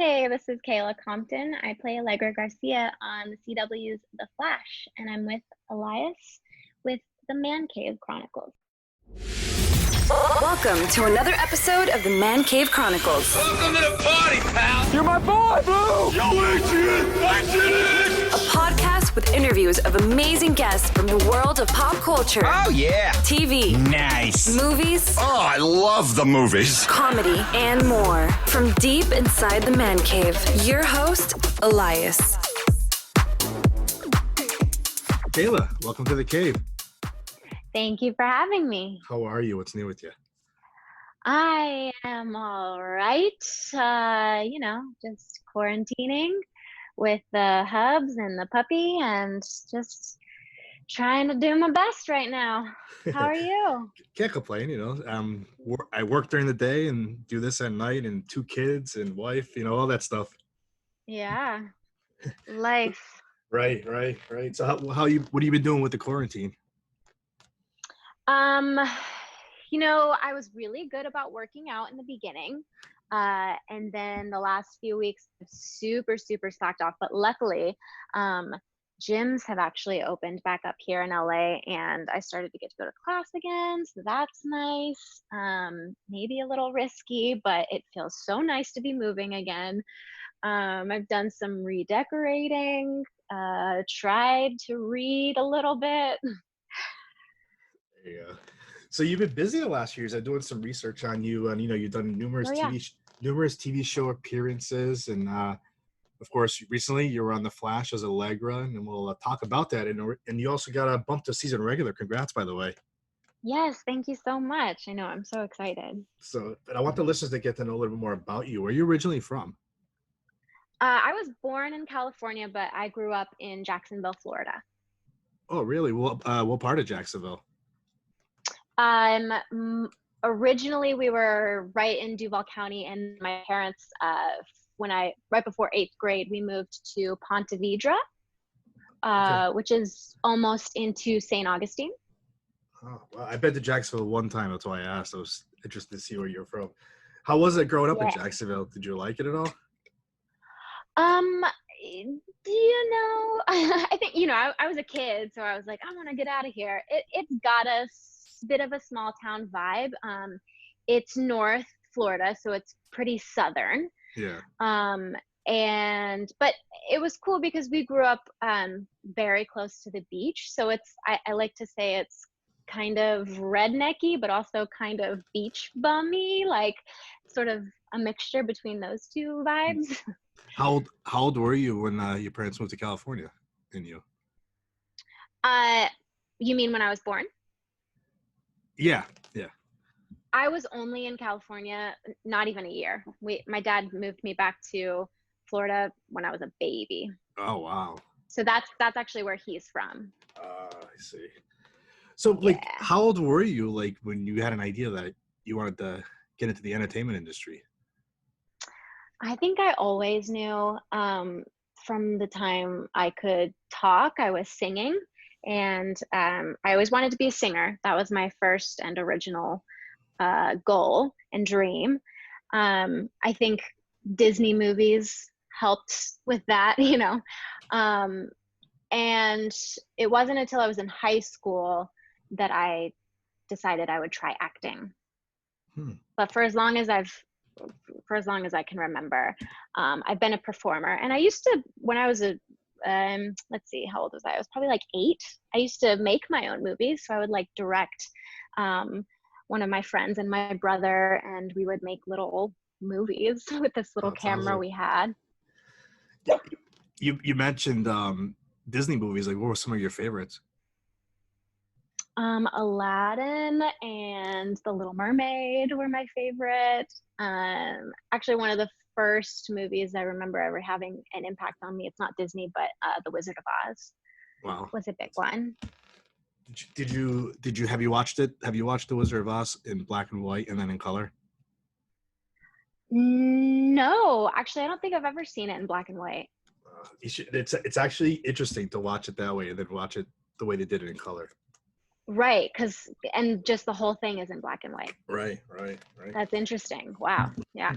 Hey, this is Kayla Compton. I play Allegra Garcia on the CW's The Flash, and I'm with Elias with the Man Cave Chronicles. Welcome to another episode of the Man Cave Chronicles. Welcome to the party, pal! You're my boy, Blue! Yo, Adrian! A podcast with interviews of amazing guests from the world of pop culture. Oh, yeah! TV. Nice! Movies. Oh, I love the movies! Comedy and more. From deep inside the Man Cave, your host, Elias. Kayla, welcome to the cave. Thank you for having me. How are you? What's new with you? I am all right. Just quarantining with the hubs and the puppy and just trying to do my best right now. How are you? Can't complain, I work during the day and do this at night, and 2 kids and wife, all that stuff. Yeah. Life. Right. So what have you been doing with the quarantine? I was really good about working out in the beginning. And then the last few weeks, super slacked off. But luckily, gyms have actually opened back up here in LA, and I started to get to go to class again. So that's nice. Maybe a little risky, but it feels so nice to be moving again. I've done some redecorating, tried to read a little bit. Yeah. So you've been busy the last few years. I'm doing some research on you, and you've done numerous TV show appearances, and of course, recently you were on The Flash as Allegra, and we'll talk about that. And you also got a bump to season regular. Congrats, by the way. Yes, thank you so much. I know, I'm so excited. But I want the listeners to get to know a little bit more about you. Where are you originally from? I was born in California, but I grew up in Jacksonville, Florida. Oh, really? What part of Jacksonville? Originally we were right in Duval County, and my parents, right before 8th grade, we moved to Ponte Vedra, which is almost into St. Augustine. Oh, well, I've been to Jacksonville one time. That's why I asked. I was interested to see where you're from. How was it growing up in Jacksonville? Did you like it at all? I think, I was a kid, so I was like, I want to get out of here. It's got a bit of a small town vibe. It's North Florida, so it's pretty southern. Yeah. But it was cool because we grew up very close to the beach. So I like to say it's kind of rednecky, but also kind of beach bummy, like sort of a mixture between those two vibes. How old were you when your parents moved to California and you? You mean when I was born? Yeah. I was only in California, not even a year. My dad moved me back to Florida when I was a baby. Oh, wow. So that's actually where he's from. I see. So, how old were you, when you had an idea that you wanted to get into the entertainment industry? I think I always knew from the time I could talk, I was singing. And I always wanted to be a singer. That was my first and original goal and dream. I think Disney movies helped with that, and it wasn't until I was in high school that I decided I would try acting. But for as long as I can remember, I've been a performer. And I used to, when I was let's see, how old was I? I was probably 8. I used to make my own movies. So I would direct one of my friends and my brother, and we would make little movies with this little camera we had. You mentioned Disney movies. What were some of your favorites? Aladdin and The Little Mermaid were my favorite. Actually, one of the first movies I remember ever having an impact on me, it's not Disney, but The Wizard of Oz. Wow. Was a big one. Have you watched it? Have you watched The Wizard of Oz in black and white and then in color? No, actually, I don't think I've ever seen it in black and white. It's actually interesting to watch it that way and then watch it the way they did it in color. Right, and just the whole thing is in black and white. Right. That's interesting. Wow. Yeah.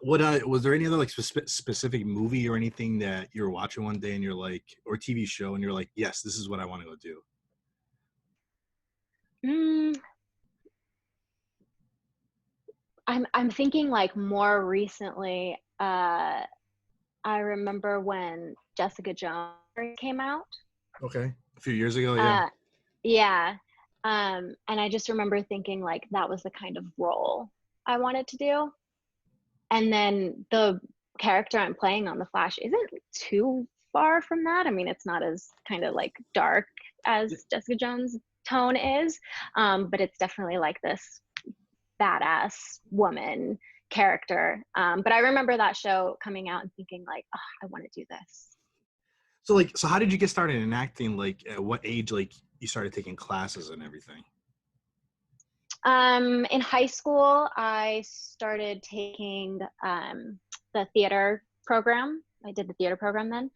What was there any other like specific movie or anything that you were watching one day and you're like, or TV show and you're like, yes, this is what I want to go do? Mm, I'm thinking like more recently. I remember when Jessica Jones came out. Okay, a few years ago, yeah. Uh, yeah. And I just remember thinking like that was the kind of role I wanted to do. And then the character I'm playing on The Flash isn't too far from that. I mean, it's not as kind of like dark as Jessica Jones' tone is, but it's definitely like this badass woman character. But I remember that show coming out and thinking like, oh, I want to do this. So how did you get started in acting? Like, at what age, like, you started taking classes and everything? In high school, I started taking the theater program. I did the theater program then.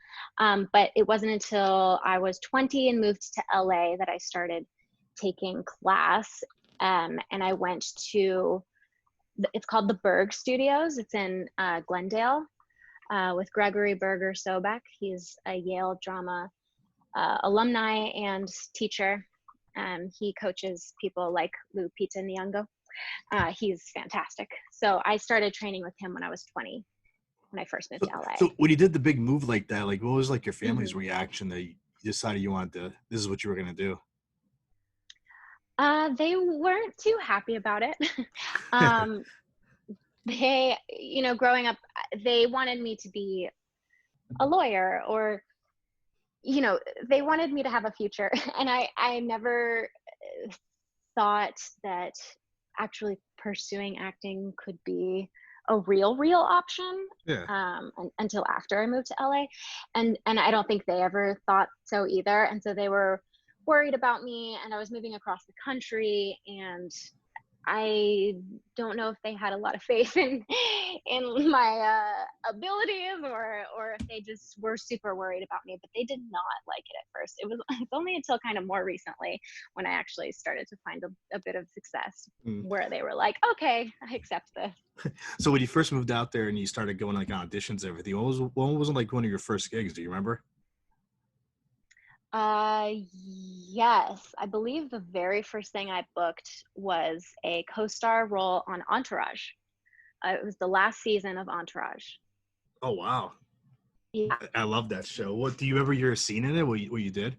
But it wasn't until I was 20 and moved to LA that I started taking class. And I went to, it's called the Berg Studios. It's in Glendale with Gregory Berger Sobek. He's a Yale drama alumni and teacher. He coaches people like Lupita Nyong'o. He's fantastic. So I started training with him when I was 20, when I first moved to LA. So when you did the big move like that, like, what was like your family's reaction that you decided you wanted to, this is what you were going to do? They weren't too happy about it. They, you know, growing up, they wanted me to be a lawyer, or, you know, they wanted me to have a future. And I never thought that actually pursuing acting could be a real option. Until after I moved to LA. And I don't think they ever thought so either. And so they were worried about me, and I was moving across the country, and I don't know if they had a lot of faith in my abilities, or if they just were super worried about me. But they did not like it at first. It's only until kind of more recently when I actually started to find a bit of success where they were like, okay, I accept this. So when you first moved out there and you started going like auditions and everything, what was like one of your first gigs? Do you remember? Yes, I believe the very first thing I booked was a co-star role on Entourage. It was the last season of Entourage. Oh, wow. Yeah. I love that show. What, do you ever hear a scene in it? What you did?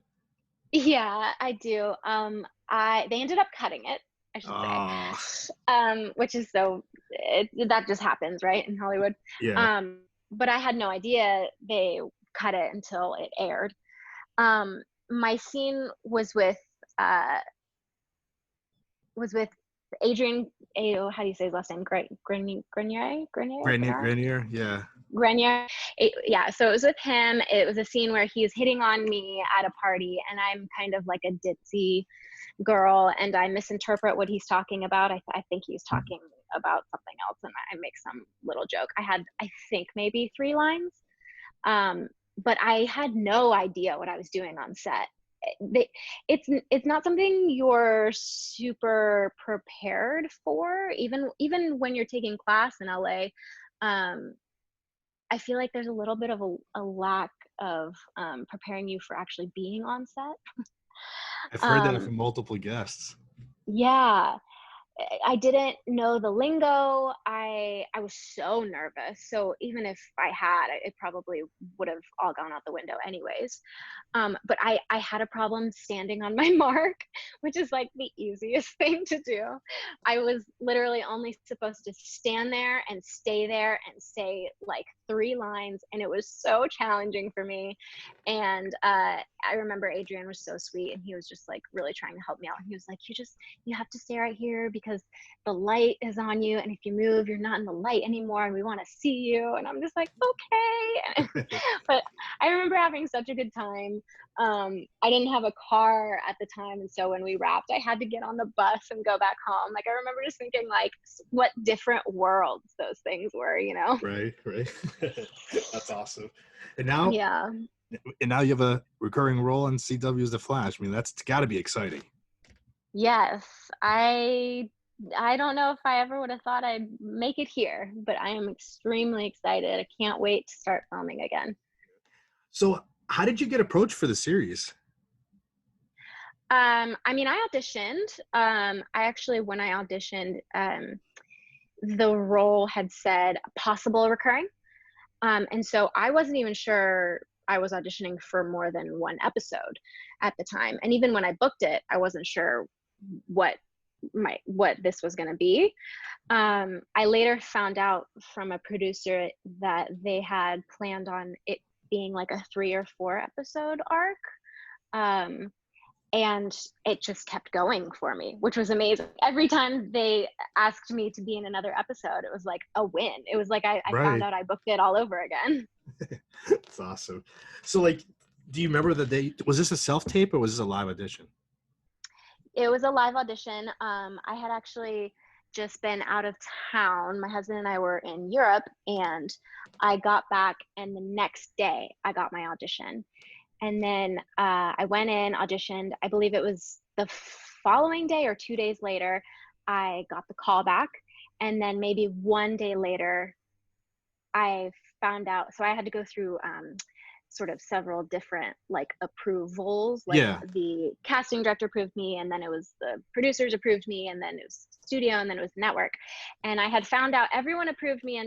Yeah, I do. They ended up cutting it, I should say. Which is that just happens, right, in Hollywood. Yeah. But I had no idea they cut it until it aired. My scene was with Adrian. How do you say his last name? Grenier. Yeah. Grenier. Yeah. So it was with him. It was a scene where he's hitting on me at a party, and I'm kind of like a ditzy girl, and I misinterpret what he's talking about. I think he's talking about something else, and I make some little joke. I had, I think, maybe 3 lines. But I had no idea what I was doing on set. It's not something you're super prepared for, even when you're taking class in LA. I feel like there's a little bit of a lack of preparing you for actually being on set. I've heard that from multiple guests. Yeah. I didn't know the lingo. I was so nervous. So even if I had, it probably would have all gone out the window anyways. But I had a problem standing on my mark, which is like the easiest thing to do. I was literally only supposed to stand there and stay there and say like 3 lines. And it was so challenging for me. And I remember Adrian was so sweet, and he was just like really trying to help me out. He was like, you have to stay right here because the light is on you, and if you move, you're not in the light anymore, and we want to see you. And I'm just like, okay. But I remember having such a good time. I didn't have a car at the time, and so when we wrapped, I had to get on the bus and go back home. Like, I remember just thinking like, what different worlds those things were, you know? Right. That's awesome. And now, yeah. And now you have a recurring role on CW's The Flash. I mean, that's got to be exciting. Yes, I I don't know if I ever would have thought I'd make it here, but I am extremely excited. I can't wait to start filming again. So how did you get approached for the series? I mean, I auditioned. When I auditioned, the role had said possible recurring. And so I wasn't even sure I was auditioning for more than one episode at the time. And even when I booked it, I wasn't sure what this was going to be. I later found out from a producer that they had planned on it being like a 3 or 4 episode arc. And it just kept going for me, which was amazing. Every time they asked me to be in another episode, it was like a win. It was like I found out I booked it all over again. That's awesome. So like, do you remember the day? Was this a self-tape or was this a live audition? It was a live audition. I had actually just been out of town. My husband and I were in Europe, and I got back, and the next day I got my audition. And then I went in, auditioned. I believe it was the following day or 2 days later, I got the call back. And then maybe 1 day later, I found out. So I had to go through sort of several different like approvals. Like the casting director approved me, and then it was the producers approved me, and then it was studio, and then it was network. And I had found out everyone approved me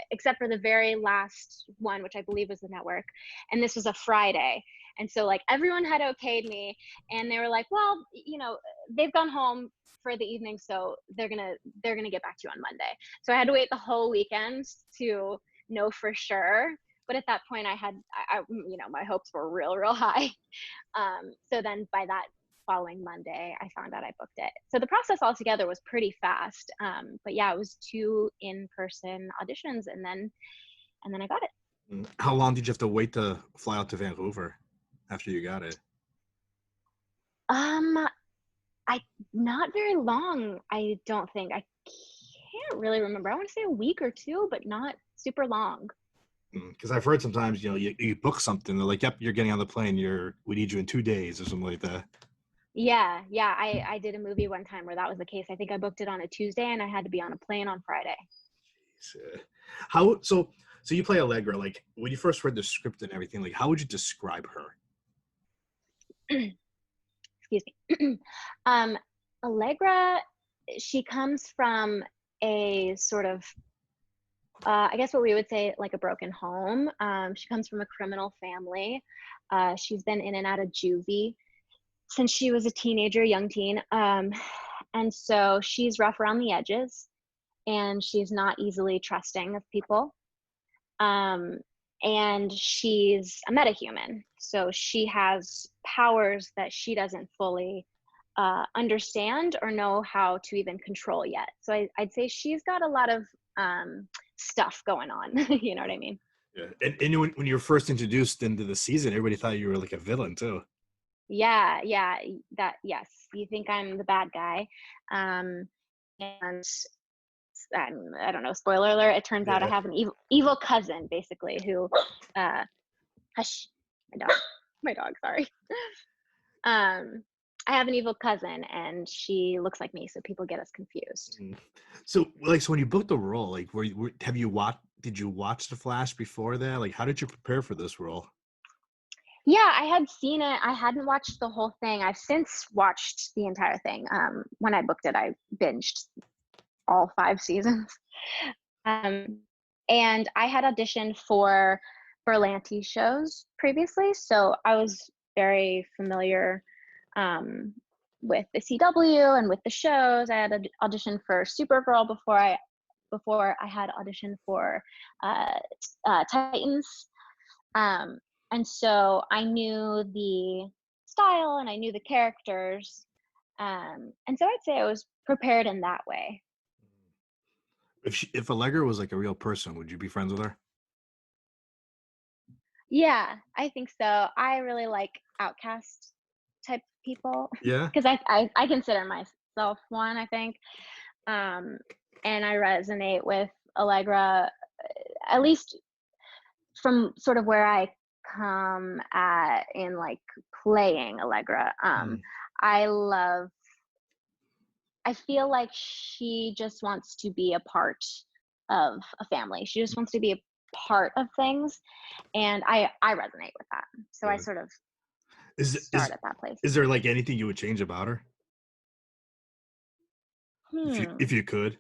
except for the very last one, which I believe was the network. And this was a Friday. And so like everyone had okayed me, and they were like, well, they've gone home for the evening, so they're gonna get back to you on Monday. So I had to wait the whole weekend to know for sure. But at that point, I my hopes were real high. So then by that following Monday, I found out I booked it. So the process altogether was pretty fast. But yeah, it was 2 in-person auditions, and then I got it. How long did you have to wait to fly out to Vancouver after you got it? Not very long. I don't think. I can't really remember. I want to say a week or 2, but not super long. Because I've heard sometimes, you book something, they're like, yep, you're getting on the plane, we need you in 2 days or something like that. Yeah. I did a movie one time where that was the case. I think I booked it on a Tuesday, and I had to be on a plane on Friday. Jeez. So you play Allegra. Like, when you first read the script and everything, like, how would you describe her? Excuse me. Allegra, she comes from a sort of I guess what we would say like a broken home. She comes from a criminal family. She's been in and out of juvie since she was a teenager, young teen. And so she's rough around the edges, and she's not easily trusting of people. And she's a metahuman. So she has powers that she doesn't fully understand or know how to even control yet. So I'd say she's got a lot of stuff going on. You know what I mean? Yeah. And when you were first introduced into the season, everybody thought you were like a villain too. Yeah. Yes. You think I'm the bad guy. And I don't know, spoiler alert, it turns out I have an evil cousin, basically, who hush, my dog, sorry. I have an evil cousin, and she looks like me, so people get us confused. So when you booked the role, like, did you watch The Flash before that? Like, how did you prepare for this role? Yeah, I had seen it. I hadn't watched the whole thing. I've since watched the entire thing. When I booked it, I binged all 5 seasons. And I had auditioned for Berlanti shows previously, so I was very familiar with the CW and with the shows. I had auditioned for Supergirl before I had auditioned for Titans. And so I knew the style and I knew the characters. And so I'd say I was prepared in that way. If Allegra was like a real person, would you be friends with her? Yeah, I think so. I really like outcast type people. Yeah. Because I consider myself one, I think. And I resonate with Allegra, at least from sort of where I come at in like playing Allegra. I love I feel like she just wants to be a part of a family. She just wants to be a part of things, and I resonate with that. So I Yeah. sort of Is start at that place. is there like anything you would change about her if you could?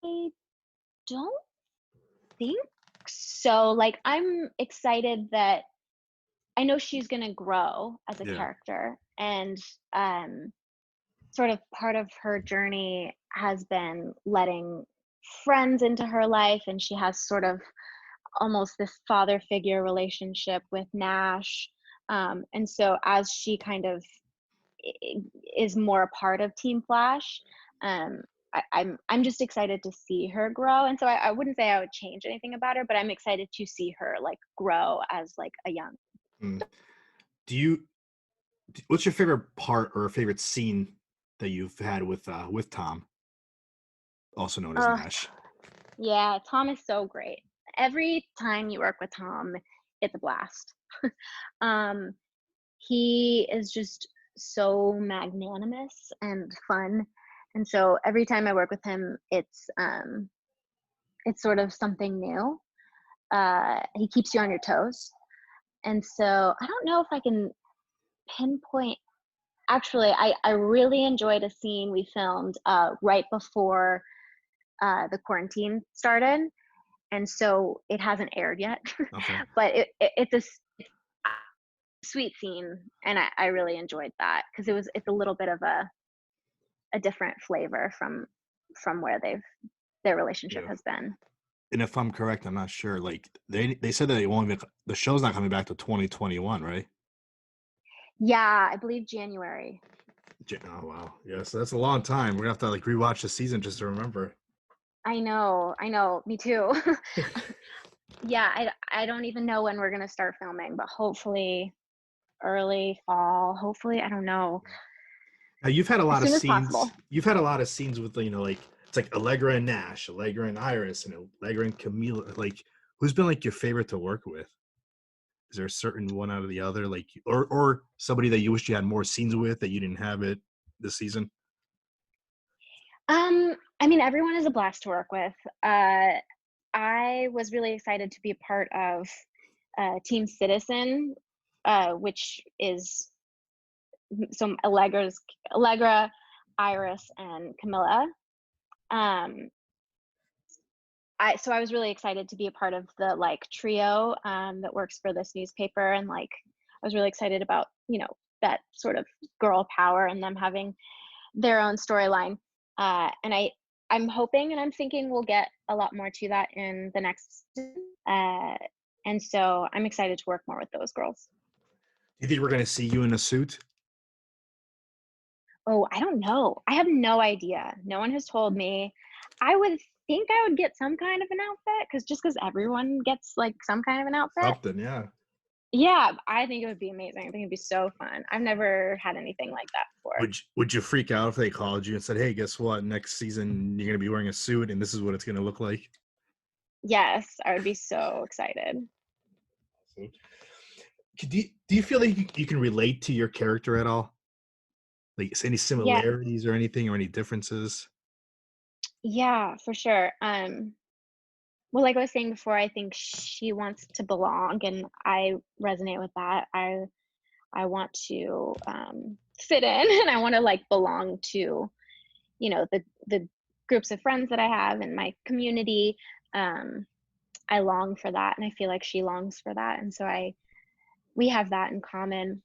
I don't think so. Like, I'm excited that I know she's going to grow as a Yeah. character, and sort of part of her journey has been letting friends into her life, and she has sort of almost this father figure relationship with Nash. And so as she kind of is more a part of Team Flash, um, I'm just excited to see her grow. And so I wouldn't say I would change anything about her, but I'm excited to see her like grow as like a young. Mm. Do you? What's your favorite part or favorite scene that you've had with Tom, also known as Uh, Nash? yeah, Tom is so great. Every time you work with Tom, it's a blast. um, he is just so magnanimous and fun, and so every time I work with him, it's sort of something new. He keeps you on your toes, and so I don't know if I can pinpoint. Actually, I really enjoyed a scene we filmed right before the quarantine started, and so it hasn't aired yet. Okay. But it's a sweet scene, and I really enjoyed that because it's a little bit of a different flavor from where their relationship Yeah. has been. And if I'm correct, I'm not sure. Like they said that it won't even, the show's not coming back to 2021, right? Yeah, I believe January. Oh wow, yes, that's a long time. We're gonna have to like rewatch the season just to remember. I know, me too. Yeah, I don't even know when we're gonna start filming, but hopefully early fall. Hopefully, I don't know, Now you've had a as lot of soon as scenes. possible. You've had a lot of scenes with like it's like Allegra and Nash, Allegra and Iris, and Allegra and Camila. Like, who's been like your favorite to work with? Is there a certain one out of the other, like, or somebody that you wish you had more scenes with that you didn't have it this season? I mean, everyone is a blast to work with. I was really excited to be a part of Team Citizen, which is so Allegra, Iris, and Camilla. Um, I was really excited to be a part of the like trio that works for this newspaper, and like I was really excited about that sort of girl power and them having their own storyline. And I'm hoping and I'm thinking we'll get a lot more to that in the next season. And so I'm excited to work more with those girls. Do you think we're gonna see you in a suit? Oh, I don't know. I have no idea. No one has told me. I would think I would get some kind of an outfit because everyone gets like some kind of an outfit. Something, yeah. Yeah, I think it would be amazing. I think it'd be so fun. I've never had anything like that before. Would you freak out if they called you and said, "Hey, guess what? Next season you're gonna be wearing a suit, and this is what it's gonna look like"? Yes, I would be so excited. Do you feel like you can relate to your character at all? Like any Yeah, similarities or anything or any differences? yeah, for sure. Well, like I was saying before, I think she wants to belong, and I resonate with that. I want to fit in, and I want to like belong to, the groups of friends that I have and my community. I long for that, and I feel like she longs for that, and so we have that in common.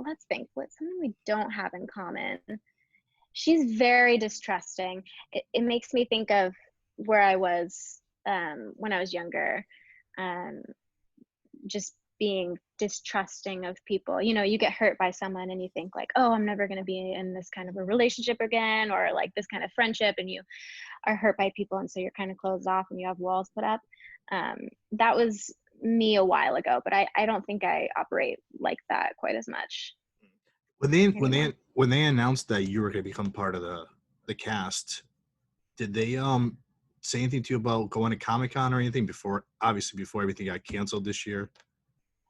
Let's think, what's something we don't have in common? She's very distrusting. It makes me think of where I was when I was younger, um, just being distrusting of people. You get hurt by someone and you think like, oh, I'm never going to be in this kind of a relationship again, or like this kind of friendship, and you are hurt by people, and so you're kind of closed off and you have walls put up. That was me a while ago, but I don't think I operate like that quite as much When they anymore. announced that you were going to become part of the cast, did they say anything to you about going to Comic-Con or anything before everything got canceled this year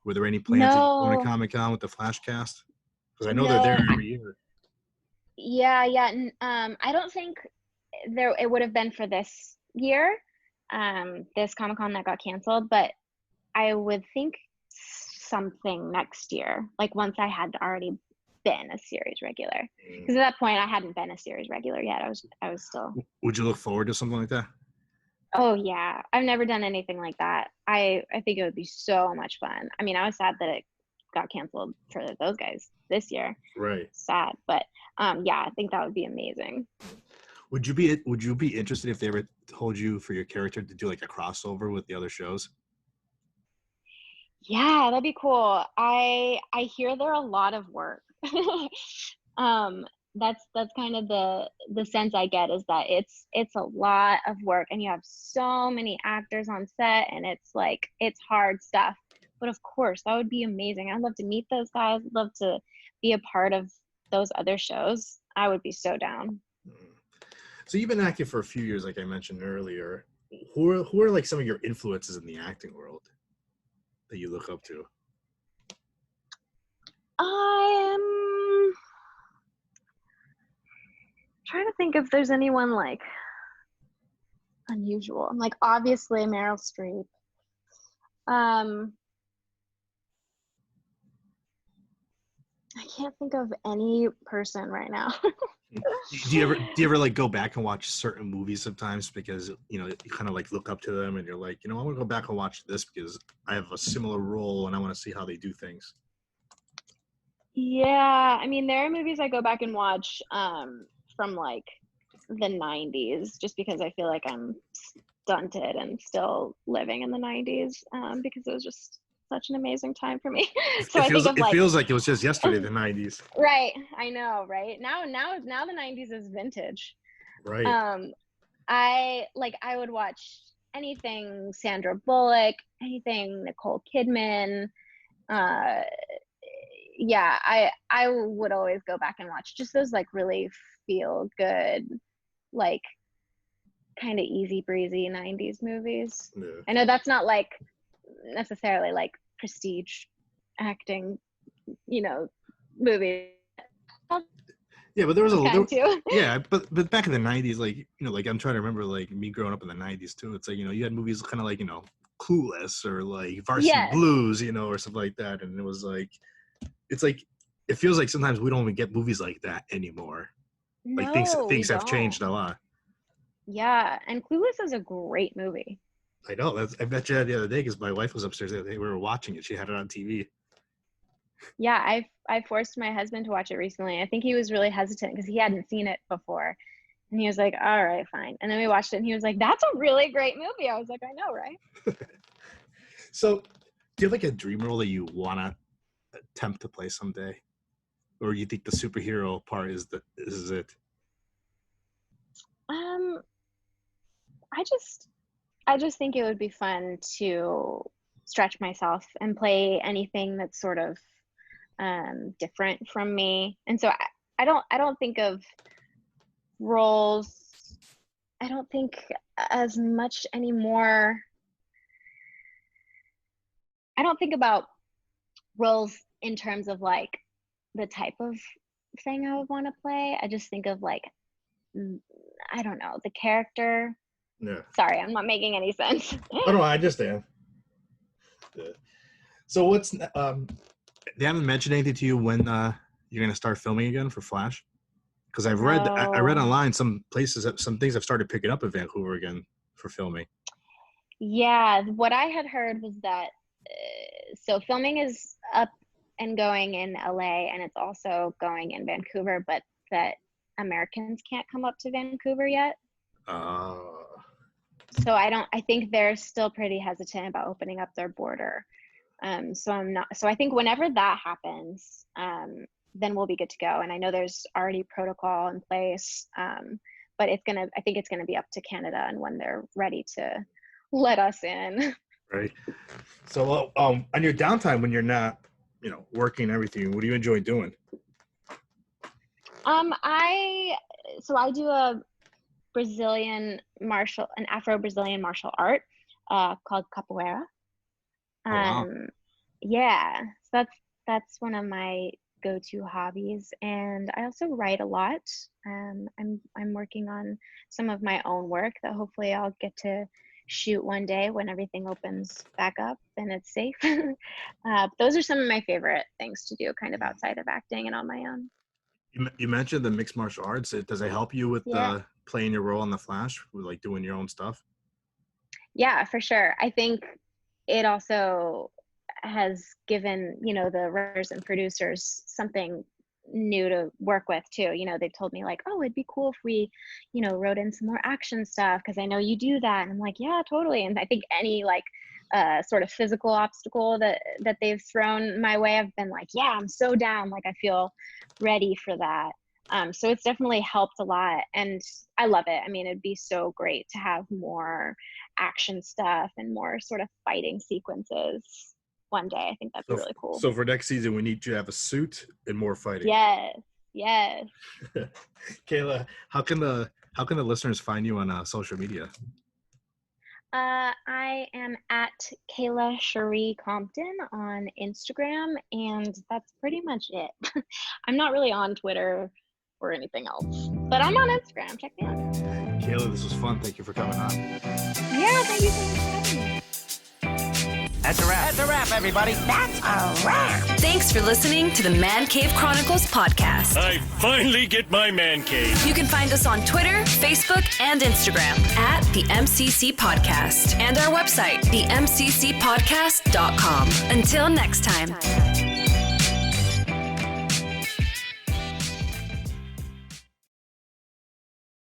Were there any plans that you go to No, Comic-Con with the Flash cast? Because I know they're no. there every year. Yeah, yeah. I don't think it would have been for this year, this Comic-Con that got canceled, but I would think something next year, like once I had already been a series regular. Because at that point I hadn't been a series regular yet. I was still. Would you look forward to something like that? Oh yeah. I've never done anything like that. I think it would be so much fun. I mean, I was sad that it got canceled for those guys this year. Right. Sad, but yeah, I think that would be amazing. Would you be interested if they ever told you for your character to do like a crossover with the other shows? Yeah, that'd be cool. I hear they're a lot of work. um that's kind of the sense I get, is that it's a lot of work, and you have so many actors on set, and it's hard stuff. But of course, that would be amazing. I'd love to meet those guys. I'd love to be a part of those other shows. I would be so down. So you've been acting for a few years, like I mentioned earlier. Who are like some of your influences in the acting world that you look up to? I'm trying to think if there's anyone like unusual. Like obviously Meryl Streep. I can't think of any person right now. Do you ever like go back and watch certain movies sometimes because you kind of like look up to them and you're like, I want to go back and watch this because I have a similar role and I want to see how they do things. Yeah, I mean, there are movies I go back and watch from like the 90s, just because I feel like I'm stunted and still living in the 90s, because it was just such an amazing time for me. So it feels like it was just yesterday, the 90s. Right, I know, right? Now the 90s is vintage. Right. I would watch anything Sandra Bullock, anything Nicole Kidman. Yeah, I would always go back and watch just those like really feel good, like kind of easy breezy 90s movies. Yeah. I know that's not like necessarily like prestige acting, movie. Yeah, but there was yeah, but back in the 90s, like, like I'm trying to remember like me growing up in the 90s too. It's like, you had movies kind of like, Clueless or like Varsity Blues, or something like that. And it was like, it's like, it feels like sometimes we don't even get movies like that anymore. Like things have changed a lot. Yeah, and Clueless is a great movie. I know. I bet you that the other day because my wife was upstairs. We were watching it. She had it on TV. Yeah, I forced my husband to watch it recently. I think he was really hesitant because he hadn't seen it before. And he was like, all right, fine. And then we watched it and he was like, that's a really great movie. I was like, I know, right? So do you have like a dream role that you want to attempt to play someday? Or you think the superhero part is it? I just think it would be fun to stretch myself and play anything that's sort of different from me. And so I don't think of roles, I don't think as much anymore. I don't think about roles in terms of like the type of thing I would want to play. I just think of like, I don't know, the character. Yeah. Sorry, I'm not making any sense. Oh no, I understand. Yeah. So what's they haven't mentioned anything to you when you're gonna start filming again for Flash? Because I read online some things have started picking up in Vancouver again for filming. Yeah, what I had heard was that so filming is up and going in LA, and it's also going in Vancouver, but that Americans can't come up to Vancouver yet. So I think they're still pretty hesitant about opening up their border. So I think whenever that happens, then we'll be good to go. And I know there's already protocol in place, but I think it's gonna be up to Canada and when they're ready to let us in. Right. So on your downtime when you're not, working and everything, what do you enjoy doing? I do an Afro-Brazilian martial art called capoeira. Wow. Yeah, so that's one of my go-to hobbies, and I also write a lot. I'm working on some of my own work that hopefully I'll get to shoot one day when everything opens back up and it's safe. Those are some of my favorite things to do, kind of outside of acting and on my own. You mentioned the mixed martial arts. Does it help you with Yeah. playing your role on the Flash, with like doing your own stuff? Yeah, for sure. I think it also has given, the writers and producers something new to work with too. They've told me like, oh, it'd be cool if we, wrote in some more action stuff because I know you do that. And I'm like, yeah, totally. And I think any like sort of physical obstacle that they've thrown my way, I've been like, yeah, I'm so down. Like I feel ready for that. So it's definitely helped a lot, and I love it. I mean, it'd be so great to have more action stuff and more sort of fighting sequences one day. I think that'd be really cool. So for next season, we need you to have a suit and more fighting. Yes. Kayla, how can the listeners find you on social media? I am at Kayla Compton on Instagram, and that's pretty much it. I'm not really on Twitter or anything else, but I'm on Instagram. Check me out. Kayla, this was fun. Thank you for coming on. Yeah, thank you so much for having me. That's a wrap. That's a wrap, everybody. That's a wrap. Thanks for listening to the Man Cave Chronicles podcast. I finally get my man cave. You can find us on Twitter, Facebook, and Instagram at the MCC Podcast and our website, themccpodcast.com. Until next time.